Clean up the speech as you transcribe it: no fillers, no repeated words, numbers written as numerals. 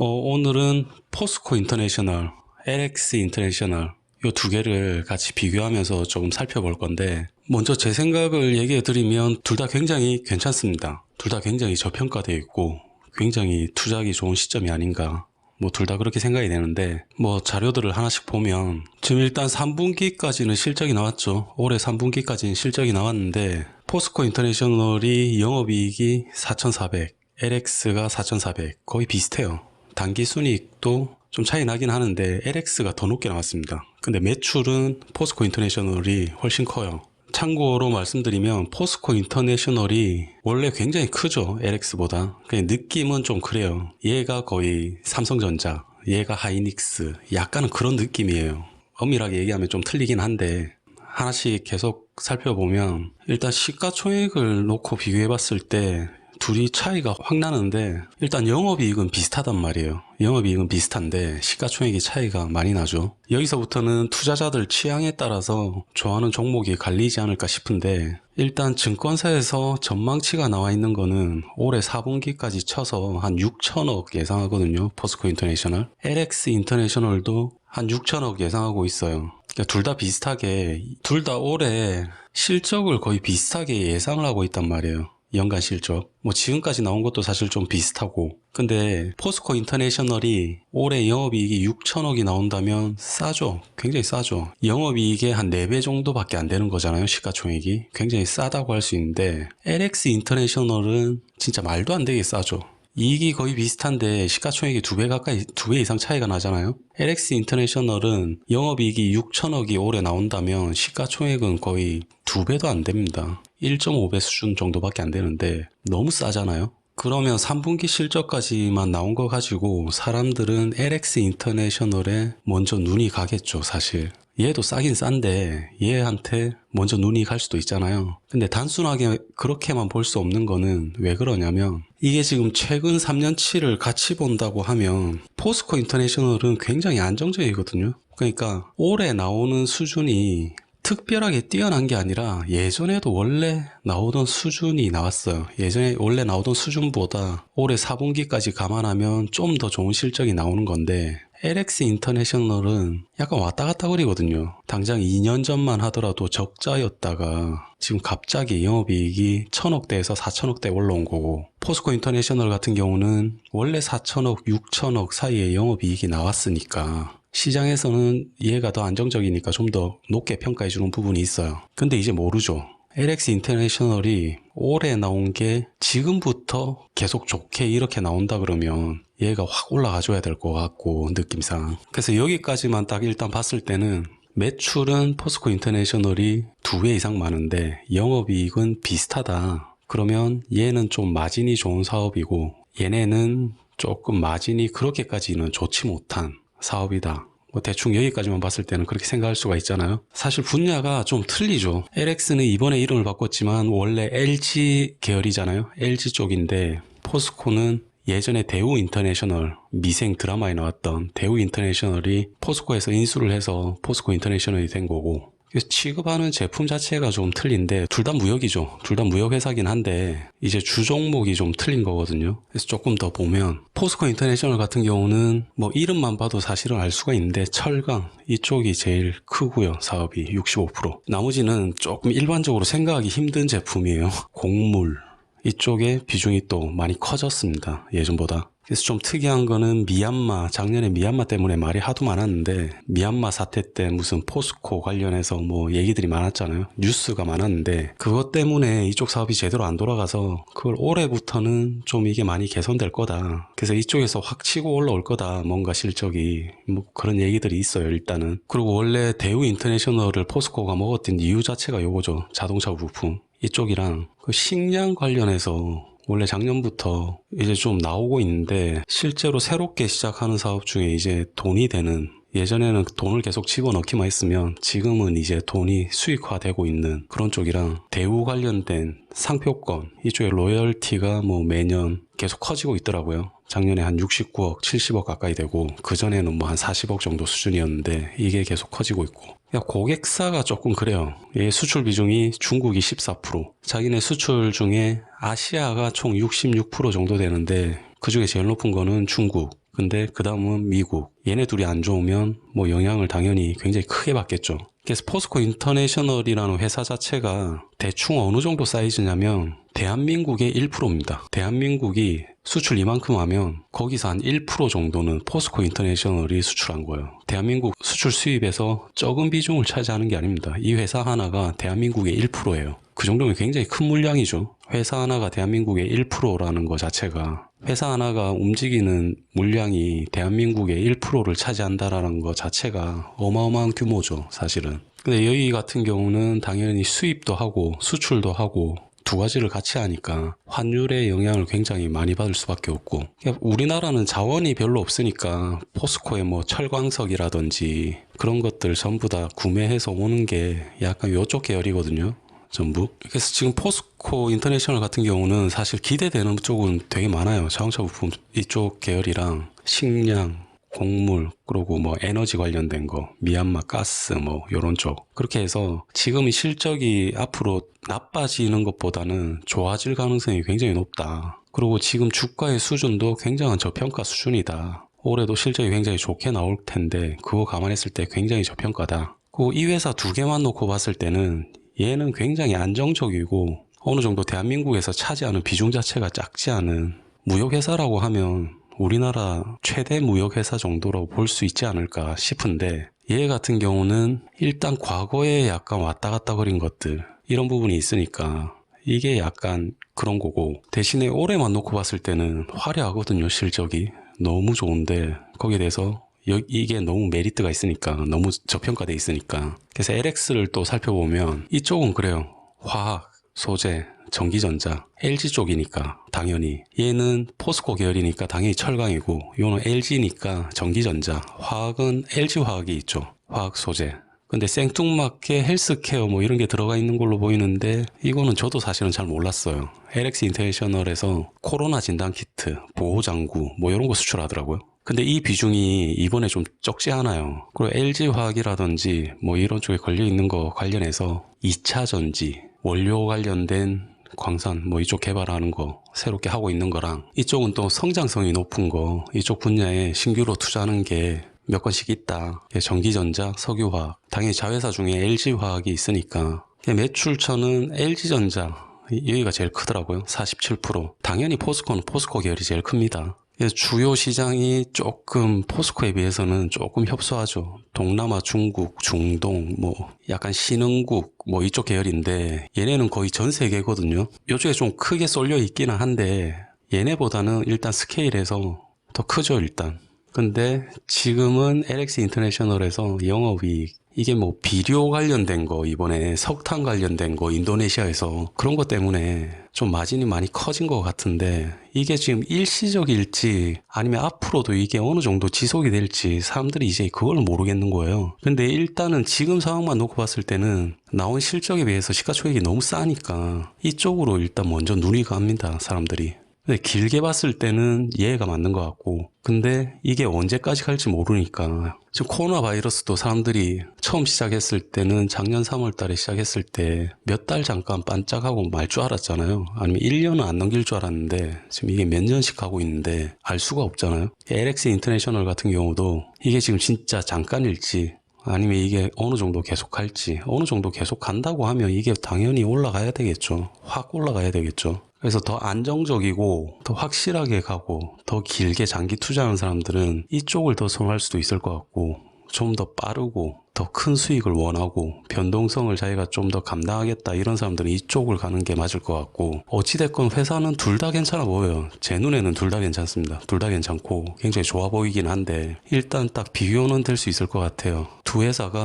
오늘은 포스코 인터내셔널, LX 인터내셔널 이 두 개를 같이 비교하면서 조금 살펴볼 건데, 먼저 제 생각을 얘기해 드리면 둘 다 굉장히 괜찮습니다. 둘 다 굉장히 저평가되어 있고 굉장히 투자하기 좋은 시점이 아닌가, 둘 다 그렇게 생각이 되는데, 자료들을 하나씩 보면 지금 일단 3분기까지는 실적이 나왔죠. 올해 3분기까지는 실적이 나왔는데 포스코 인터내셔널이 영업이익이 4,400, LX가 4,400, 거의 비슷해요. 당기순이익도 좀 차이 나긴 하는데 LX가 더 높게 나왔습니다. 근데 매출은 포스코 인터내셔널이 훨씬 커요. 참고로 말씀드리면 포스코 인터내셔널이 원래 굉장히 크죠, LX보다. 그냥 느낌은 좀 그래요. 얘가 거의 삼성전자, 얘가 하이닉스, 약간은 그런 느낌이에요. 엄밀하게 얘기하면 좀 틀리긴 한데, 하나씩 계속 살펴보면 일단 시가총액을 놓고 비교해 봤을 때 둘이 차이가 확 나는데, 일단 영업이익은 비슷하단 말이에요. 영업이익은 비슷한데 시가총액이 차이가 많이 나죠. 여기서부터는 투자자들 취향에 따라서 좋아하는 종목이 갈리지 않을까 싶은데, 일단 증권사에서 전망치가 나와 있는 거는 올해 4분기까지 쳐서 한 6천억 예상하거든요, 포스코 인터내셔널. LX 인터내셔널도 한 6천억 예상하고 있어요. 그러니까 둘 다 비슷하게, 둘 다 올해 실적을 거의 비슷하게 예상을 하고 있단 말이에요. 연간 실적. 지금까지 나온 것도 사실 좀 비슷하고. 근데 포스코 인터내셔널이 올해 영업이익이 6천억이 나온다면 싸죠. 굉장히 싸죠. 영업이익의 한 4배 정도밖에 안 되는 거잖아요, 시가총액이. 굉장히 싸다고 할 수 있는데, LX 인터내셔널은 진짜 말도 안 되게 싸죠. 이익이 거의 비슷한데 시가총액이 2배 가까이, 2배 이상 차이가 나잖아요. LX 인터내셔널은 영업이익이 6천억이 올해 나온다면 시가총액은 거의 2배도 안 됩니다. 1.5배 수준 정도밖에 안 되는데 너무 싸잖아요. 그러면 3분기 실적까지만 나온 거 가지고 사람들은 LX 인터내셔널에 먼저 눈이 가겠죠, 사실. 얘도 싸긴 싼데 얘한테 먼저 눈이 갈 수도 있잖아요. 근데 단순하게 그렇게만 볼 수 없는 거는 왜 그러냐면, 이게 지금 최근 3년치를 같이 본다고 하면 포스코 인터내셔널은 굉장히 안정적이거든요. 그러니까 올해 나오는 수준이 특별하게 뛰어난 게 아니라 예전에도 원래 나오던 수준이 나왔어요. 예전에 원래 나오던 수준보다 올해 4분기까지 감안하면 좀 더 좋은 실적이 나오는 건데, LX 인터내셔널은 약간 왔다 갔다 거리거든요. 당장 2년 전만 하더라도 적자였다가 지금 갑자기 영업이익이 1,000억대에서 4,000억대 올라온 거고, 포스코 인터내셔널 같은 경우는 원래 4,000억, 6,000억 사이에 영업이익이 나왔으니까 시장에서는 얘가 더 안정적이니까 좀 더 높게 평가해 주는 부분이 있어요. 근데 이제 모르죠. LX 인터내셔널이 올해 나온 게 지금부터 계속 좋게 이렇게 나온다 그러면 얘가 확 올라가 줘야 될 것 같고, 느낌상. 그래서 여기까지만 딱 일단 봤을 때는 매출은 포스코 인터내셔널이 2배 이상 많은데 영업이익은 비슷하다. 그러면 얘는 좀 마진이 좋은 사업이고 얘네는 조금 마진이 그렇게까지는 좋지 못한 사업이다. 대충 여기까지만 봤을 때는 그렇게 생각할 수가 있잖아요. 사실 분야가 좀 틀리죠. LX는 이번에 이름을 바꿨지만 원래 LG 계열이잖아요. LG 쪽인데, 포스코는 예전에 대우 인터내셔널, 미생 드라마에 나왔던 대우 인터내셔널이 포스코에서 인수를 해서 포스코 인터내셔널이 된 거고, 그래서 취급하는 제품 자체가 좀 틀린데 둘 다 무역이죠. 둘 다 무역 회사긴 한데 이제 주 종목이 좀 틀린 거거든요. 그래서 조금 더 보면 포스코 인터내셔널 같은 경우는 이름만 봐도 사실은 알 수가 있는데 철강 이쪽이 제일 크고요. 사업이 65%. 나머지는 조금 일반적으로 생각하기 힘든 제품이에요. 곡물 이쪽에 비중이 또 많이 커졌습니다, 예전보다. 그래서 좀 특이한 거는 미얀마, 작년에 미얀마 때문에 말이 하도 많았는데, 미얀마 사태 때 무슨 포스코 관련해서 얘기들이 많았잖아요. 뉴스가 많았는데 그것 때문에 이쪽 사업이 제대로 안 돌아가서 그걸 올해부터는 좀 이게 많이 개선될 거다. 그래서 이쪽에서 확 치고 올라올 거다, 뭔가 실적이. 그런 얘기들이 있어요, 일단은. 그리고 원래 대우 인터내셔널을 포스코가 먹었던 이유 자체가 요거죠. 자동차 부품. 이쪽이랑 그 식량 관련해서 원래 작년부터 이제 좀 나오고 있는데, 실제로 새롭게 시작하는 사업 중에 이제 돈이 되는, 예전에는 돈을 계속 집어넣기만 했으면 지금은 이제 돈이 수익화되고 있는 그런 쪽이랑, 대우 관련된 상표권 이쪽에 로열티가 매년 계속 커지고 있더라고요. 작년에 한 69억, 70억 가까이 되고, 그전에는 한 40억 정도 수준이었는데 이게 계속 커지고 있고. 고객사가 조금 그래요. 얘 수출 비중이 중국이 14%, 자기네 수출 중에 아시아가 총 66% 정도 되는데 그중에 제일 높은 거는 중국, 근데 그 다음은 미국. 얘네 둘이 안 좋으면 뭐 영향을 당연히 굉장히 크게 받겠죠. 그래서 포스코 인터내셔널이라는 회사 자체가 대충 어느 정도 사이즈냐면 대한민국의 1%입니다. 대한민국이 수출 이만큼 하면 거기서 한 1% 정도는 포스코 인터내셔널이 수출한 거예요. 대한민국 수출 수입에서 적은 비중을 차지하는 게 아닙니다. 이 회사 하나가 대한민국의 1%예요. 그 정도면 굉장히 큰 물량이죠. 회사 하나가 대한민국의 1%라는 것 자체가, 회사 하나가 움직이는 물량이 대한민국의 1%를 차지한다라는 것 자체가 어마어마한 규모죠, 사실은. 근데 여기 같은 경우는 당연히 수입도 하고 수출도 하고 두 가지를 같이 하니까 환율의 영향을 굉장히 많이 받을 수밖에 없고, 우리나라는 자원이 별로 없으니까 포스코의 뭐 철광석이라든지 그런 것들 전부 다 구매해서 오는 게 약간 이쪽 계열이거든요, 전부. 그래서 지금 포스코 인터내셔널 같은 경우는 사실 기대되는 쪽은 되게 많아요. 자동차 부품 이쪽 계열이랑 식량, 곡물, 그리고 뭐 에너지 관련된 거, 미얀마 가스 뭐 요런 쪽. 그렇게 해서 지금 이 실적이 앞으로 나빠지는 것보다는 좋아질 가능성이 굉장히 높다. 그리고 지금 주가의 수준도 굉장한 저평가 수준이다. 올해도 실적이 굉장히 좋게 나올 텐데 그거 감안했을 때 굉장히 저평가다. 그리고 이 회사 두 개만 놓고 봤을 때는 얘는 굉장히 안정적이고 어느 정도 대한민국에서 차지하는 비중 자체가 작지 않은 무역회사라고 하면 우리나라 최대 무역회사 정도라고 볼 수 있지 않을까 싶은데, 얘 같은 경우는 일단 과거에 약간 왔다 갔다 거린 것들, 이런 부분이 있으니까 이게 약간 그런 거고, 대신에 올해만 놓고 봤을 때는 화려하거든요. 실적이 너무 좋은데 거기에 대해서 이게 너무 메리트가 있으니까, 너무 저평가돼 있으니까. 그래서 LX를 또 살펴보면 이쪽은 그래요. 화학, 소재, 전기전자, LG 쪽이니까 당연히, 얘는 포스코 계열이니까 당연히 철강이고, 이거는 LG니까 전기전자, 화학은 LG화학이 있죠. 화학 소재. 근데 생뚱맞게 헬스케어 뭐 이런 게 들어가 있는 걸로 보이는데 이거는 저도 사실은 잘 몰랐어요. LX 인터내셔널에서 코로나 진단 키트, 보호장구 뭐 이런 거 수출하더라고요. 근데 이 비중이 이번에 좀 적지 않아요. 그리고 LG화학이라든지 뭐 이런 쪽에 걸려 있는 거 관련해서 2차 전지, 원료 관련된 광산 뭐 이쪽 개발하는 거 새롭게 하고 있는 거랑, 이쪽은 또 성장성이 높은 거, 이쪽 분야에 신규로 투자하는 게 몇 건씩 있다. 전기전자, 석유화학, 당연히 자회사 중에 LG화학이 있으니까 매출처는 LG전자 여기가 제일 크더라고요. 47%. 당연히 포스코는 포스코 계열이 제일 큽니다. 주요 시장이 조금 포스코에 비해서는 조금 협소하죠. 동남아, 중국, 중동, 뭐 약간 신흥국 뭐 이쪽 계열인데, 얘네는 거의 전 세계거든요. 이쪽에 좀 크게 쏠려 있기는 한데 얘네보다는 일단 스케일에서 더 크죠, 일단. 근데 지금은 LX 인터내셔널에서 영업이익, 이게 뭐 비료 관련된 거, 이번에 석탄 관련된 거 인도네시아에서 그런 것 때문에 좀 마진이 많이 커진 것 같은데, 이게 지금 일시적일지 아니면 앞으로도 이게 어느 정도 지속이 될지 사람들이 이제 그걸 모르겠는 거예요. 근데 일단은 지금 상황만 놓고 봤을 때는 나온 실적에 비해서 시가총액이 너무 싸니까 이쪽으로 일단 먼저 눈이 갑니다, 사람들이. 근데 길게 봤을 때는 얘가 맞는 것 같고, 근데 이게 언제까지 갈지 모르니까. 지금 코로나 바이러스도 사람들이 처음 시작했을 때는 작년 3월 달에 시작했을 때 몇 달 잠깐 반짝하고 말 줄 알았잖아요. 아니면 1년은 안 넘길 줄 알았는데 지금 이게 몇 년씩 가고 있는데 알 수가 없잖아요. LX 인터내셔널 같은 경우도 이게 지금 진짜 잠깐일지 아니면 이게 어느 정도 계속 갈지, 어느 정도 계속 간다고 하면 이게 당연히 올라가야 되겠죠. 확 올라가야 되겠죠. 그래서 더 안정적이고 더 확실하게 가고 더 길게 장기 투자하는 사람들은 이쪽을 더 선호할 수도 있을 것 같고, 좀 더 빠르고 더 큰 수익을 원하고 변동성을 자기가 좀 더 감당하겠다 이런 사람들은 이쪽을 가는 게 맞을 것 같고, 어찌됐건 회사는 둘 다 괜찮아 보여요. 제 눈에는 둘 다 괜찮습니다. 둘 다 괜찮고 굉장히 좋아 보이긴 한데 일단 딱 비교는 될 수 있을 것 같아요. 두 회사가